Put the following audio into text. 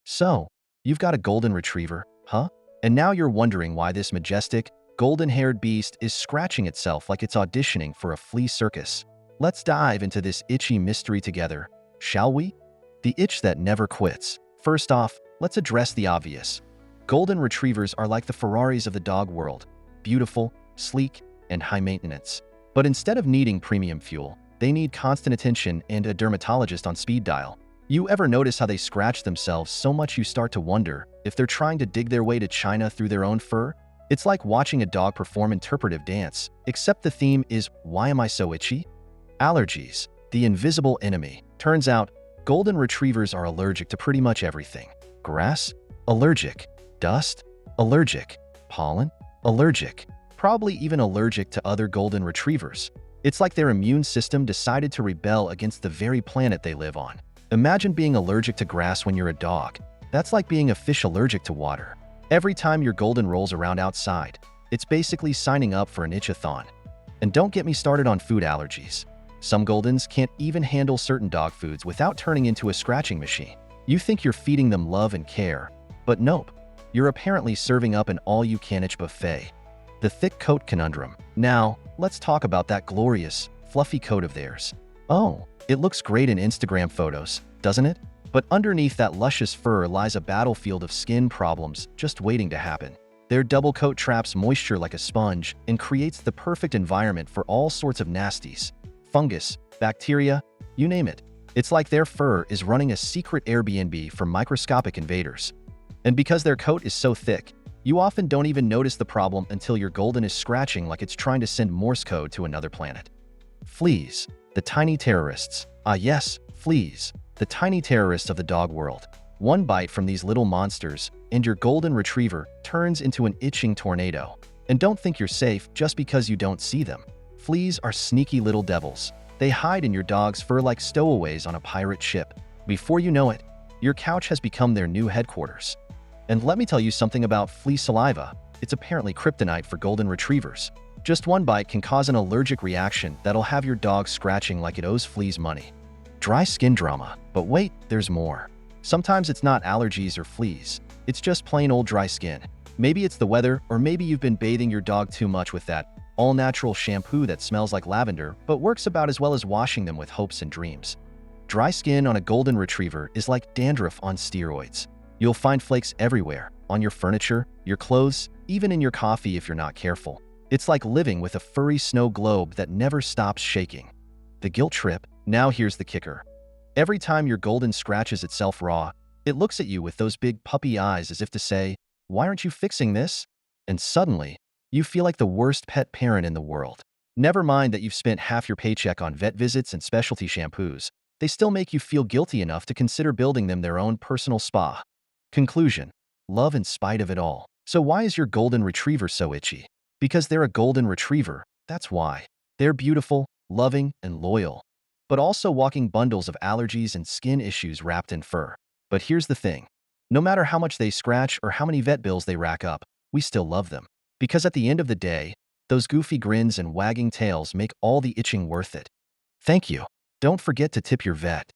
So, you've got a golden retriever, huh? And now you're wondering why this majestic, golden-haired beast is scratching itself like it's auditioning for a flea circus. Let's dive into this itchy mystery together, shall we? The itch that never quits. First off, let's address the obvious. Golden retrievers are like the Ferraris of the dog world, beautiful, sleek, and high maintenance. But instead of needing premium fuel, they need constant attention and a dermatologist on speed dial. You ever notice how they scratch themselves so much you start to wonder if they're trying to dig their way to China through their own fur? It's like watching a dog perform interpretive dance, except the theme is, why am I so itchy? Allergies, the invisible enemy. Turns out, golden retrievers are allergic to pretty much everything. Grass? Allergic. Dust? Allergic. Pollen? Allergic. Probably even allergic to other golden retrievers. It's like their immune system decided to rebel against the very planet they live on. Imagine being allergic to grass when you're a dog. That's like being a fish allergic to water. Every time your golden rolls around outside, it's basically signing up for an itchathon. And don't get me started on food allergies. Some goldens can't even handle certain dog foods without turning into a scratching machine. You think you're feeding them love and care, but nope. You're apparently serving up an all-you-can-eat buffet. The thick coat conundrum. Now, let's talk about that glorious, fluffy coat of theirs. Oh, it looks great in Instagram photos, doesn't it? But underneath that luscious fur lies a battlefield of skin problems just waiting to happen. Their double coat traps moisture like a sponge and creates the perfect environment for all sorts of nasties. Fungus, bacteria, you name it. It's like their fur is running a secret Airbnb for microscopic invaders. And because their coat is so thick, you often don't even notice the problem until your golden is scratching like it's trying to send Morse code to another planet. Fleas, the tiny terrorists. Ah yes, fleas, the tiny terrorists of the dog world. One bite from these little monsters, and your golden retriever turns into an itching tornado. And don't think you're safe just because you don't see them. Fleas are sneaky little devils. They hide in your dog's fur like stowaways on a pirate ship. Before you know it, your couch has become their new headquarters. And let me tell you something about flea saliva. It's apparently kryptonite for golden retrievers. Just one bite can cause an allergic reaction that'll have your dog scratching like it owes fleas money. Dry skin drama. But wait, there's more. Sometimes it's not allergies or fleas. It's just plain old dry skin. Maybe it's the weather, or maybe you've been bathing your dog too much with that all-natural shampoo that smells like lavender but works about as well as washing them with hopes and dreams. Dry skin on a golden retriever is like dandruff on steroids. You'll find flakes everywhere, on your furniture, your clothes, even in your coffee if you're not careful. It's like living with a furry snow globe that never stops shaking. The guilt trip. Now here's the kicker. Every time your golden scratches itself raw, it looks at you with those big puppy eyes as if to say, "Why aren't you fixing this?" And suddenly, you feel like the worst pet parent in the world. Never mind that you've spent half your paycheck on vet visits and specialty shampoos. They still make you feel guilty enough to consider building them their own personal spa. Conclusion. Love in spite of it all. So why is your golden retriever so itchy? Because they're a golden retriever, that's why. They're beautiful, loving, and loyal. But also walking bundles of allergies and skin issues wrapped in fur. But here's the thing. No matter how much they scratch or how many vet bills they rack up, we still love them. Because at the end of the day, those goofy grins and wagging tails make all the itching worth it. Thank you. Don't forget to tip your vet.